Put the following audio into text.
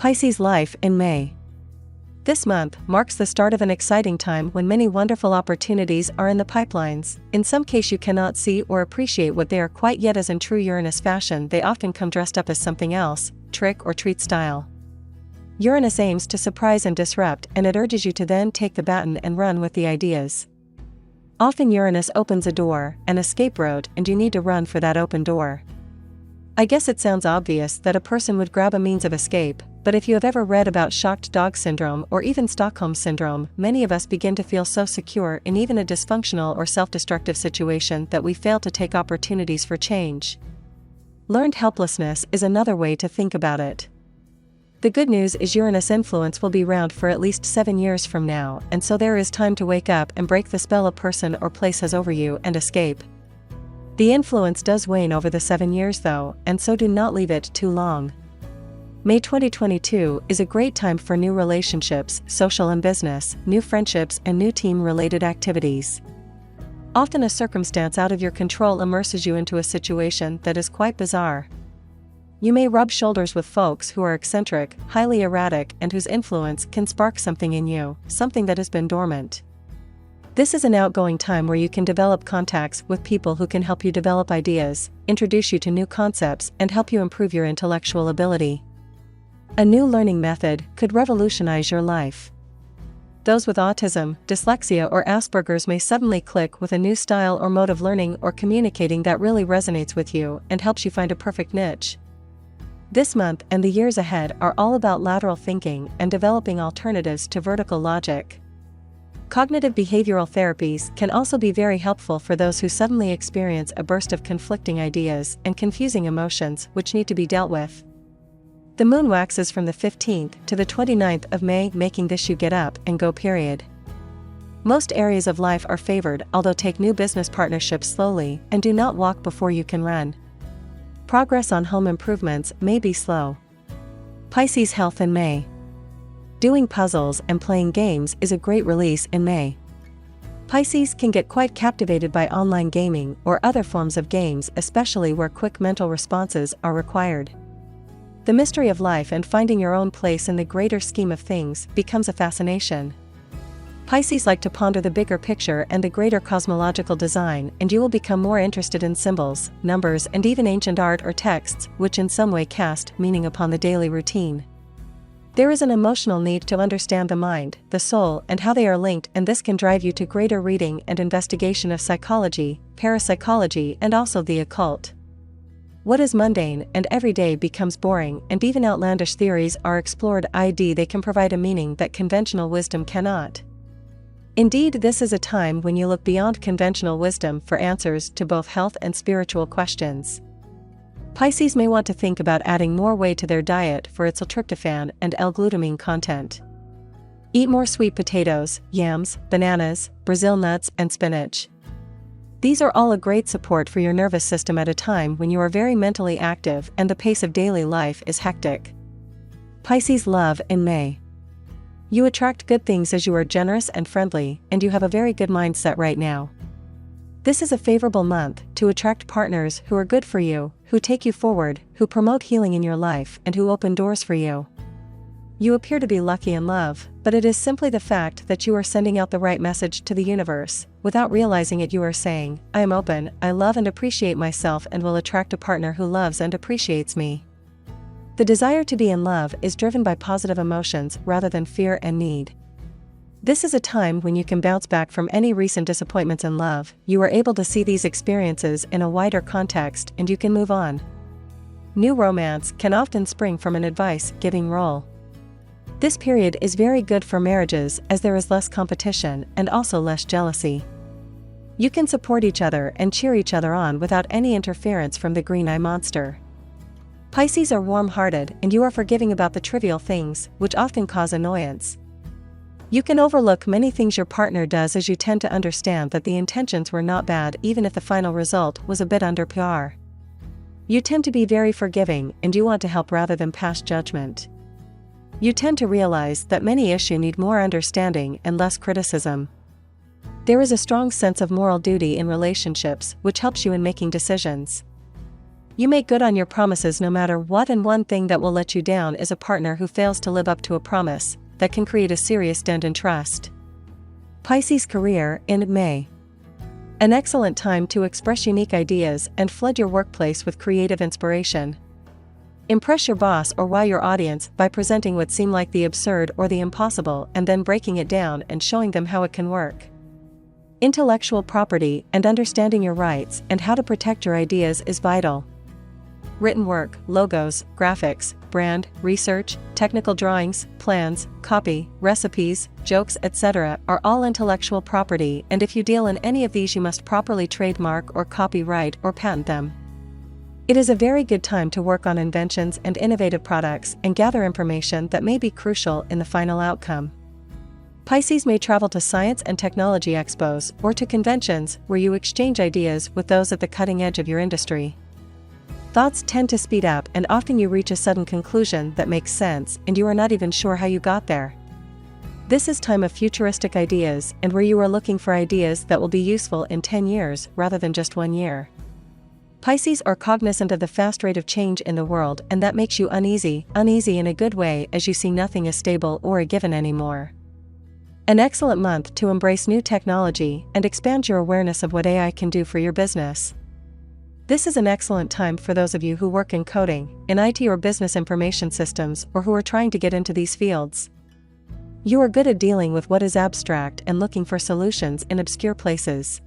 Pisces life in May. This month marks the start of an exciting time when many wonderful opportunities are in the pipelines. In some case you cannot see or appreciate what they are quite yet, as in true Uranus fashion they often come dressed up as something else, trick or treat style. Uranus aims to surprise and disrupt, and it urges you to then take the baton and run with the ideas. Often Uranus opens a door, an escape route, and you need to run for that open door. I guess it sounds obvious that a person would grab a means of escape, but if you have ever read about shocked dog syndrome or even Stockholm syndrome, many of us begin to feel so secure in even a dysfunctional or self-destructive situation that we fail to take opportunities for change. Learned helplessness is another way to think about it. The good news is Uranus influence will be around for at least 7 years from now, and so there is time to wake up and break the spell a person or place has over you and escape. The influence does wane over the 7 years though, and so do not leave it too long. May 2022 is a great time for new relationships, social and business, new friendships and new team-related activities. Often a circumstance out of your control immerses you into a situation that is quite bizarre. You may rub shoulders with folks who are eccentric, highly erratic, and whose influence can spark something in you, something that has been dormant. This is an outgoing time where you can develop contacts with people who can help you develop ideas, introduce you to new concepts, and help you improve your intellectual ability. A new learning method could revolutionize your life. Those with autism, dyslexia, or Asperger's may suddenly click with a new style or mode of learning or communicating that really resonates with you and helps you find a perfect niche. This month and the years ahead are all about lateral thinking and developing alternatives to vertical logic. Cognitive behavioral therapies can also be very helpful for those who suddenly experience a burst of conflicting ideas and confusing emotions which need to be dealt with. The moon waxes from the 15th to the 29th of May, making this you get up and go period. Most areas of life are favored, although take new business partnerships slowly and do not walk before you can run. Progress on home improvements may be slow. Pisces health in May. Doing puzzles and playing games is a great release in May. Pisces can get quite captivated by online gaming or other forms of games, especially where quick mental responses are required. The mystery of life and finding your own place in the greater scheme of things becomes a fascination. Pisces like to ponder the bigger picture and the greater cosmological design, and you will become more interested in symbols, numbers, and even ancient art or texts, which in some way cast meaning upon the daily routine. There is an emotional need to understand the mind, the soul, and how they are linked, and this can drive you to greater reading and investigation of psychology, parapsychology, and also the occult. What is mundane and everyday becomes boring, and even outlandish theories are explored. They can provide a meaning that conventional wisdom cannot. Indeed, this is a time when you look beyond conventional wisdom for answers to both health and spiritual questions. Pisces may want to think about adding more whey to their diet for its L-tryptophan and L-glutamine content. Eat more sweet potatoes, yams, bananas, Brazil nuts, and spinach. These are all a great support for your nervous system at a time when you are very mentally active and the pace of daily life is hectic. Pisces love in May. You attract good things as you are generous and friendly, and you have a very good mindset right now. This is a favorable month to attract partners who are good for you, who take you forward, who promote healing in your life, and who open doors for you. You appear to be lucky in love, but it is simply the fact that you are sending out the right message to the universe. Without realizing it, you are saying, I am open, I love and appreciate myself, and will attract a partner who loves and appreciates me. The desire to be in love is driven by positive emotions rather than fear and need. This is a time when you can bounce back from any recent disappointments in love. You are able to see these experiences in a wider context and you can move on. New romance can often spring from an advice-giving role. This period is very good for marriages as there is less competition and also less jealousy. You can support each other and cheer each other on without any interference from the green eye monster. Pisces are warm-hearted and you are forgiving about the trivial things, which often cause annoyance. You can overlook many things your partner does as you tend to understand that the intentions were not bad even if the final result was a bit under par. You tend to be very forgiving and you want to help rather than pass judgment. You tend to realize that many issues need more understanding and less criticism. There is a strong sense of moral duty in relationships which helps you in making decisions. You make good on your promises no matter what, and one thing that will let you down is a partner who fails to live up to a promise that can create a serious dent in trust. Pisces career in May. An excellent time to express unique ideas and flood your workplace with creative inspiration. Impress your boss or wow your audience by presenting what seem like the absurd or the impossible and then breaking it down and showing them how it can work. Intellectual property and understanding your rights and how to protect your ideas is vital. Written work, logos, graphics, brand, research, technical drawings, plans, copy, recipes, jokes, etc. are all intellectual property, and if you deal in any of these you must properly trademark or copyright or patent them. It is a very good time to work on inventions and innovative products and gather information that may be crucial in the final outcome. Pisces may travel to science and technology expos or to conventions where you exchange ideas with those at the cutting edge of your industry. Thoughts tend to speed up and often you reach a sudden conclusion that makes sense and you are not even sure how you got there. This is time of futuristic ideas and where you are looking for ideas that will be useful in 10 years rather than just 1 year. Pisces are cognizant of the fast rate of change in the world, and that makes you uneasy in a good way as you see nothing as stable or a given anymore. An excellent month to embrace new technology and expand your awareness of what AI can do for your business. This is an excellent time for those of you who work in coding, in IT or business information systems, or who are trying to get into these fields. You are good at dealing with what is abstract and looking for solutions in obscure places.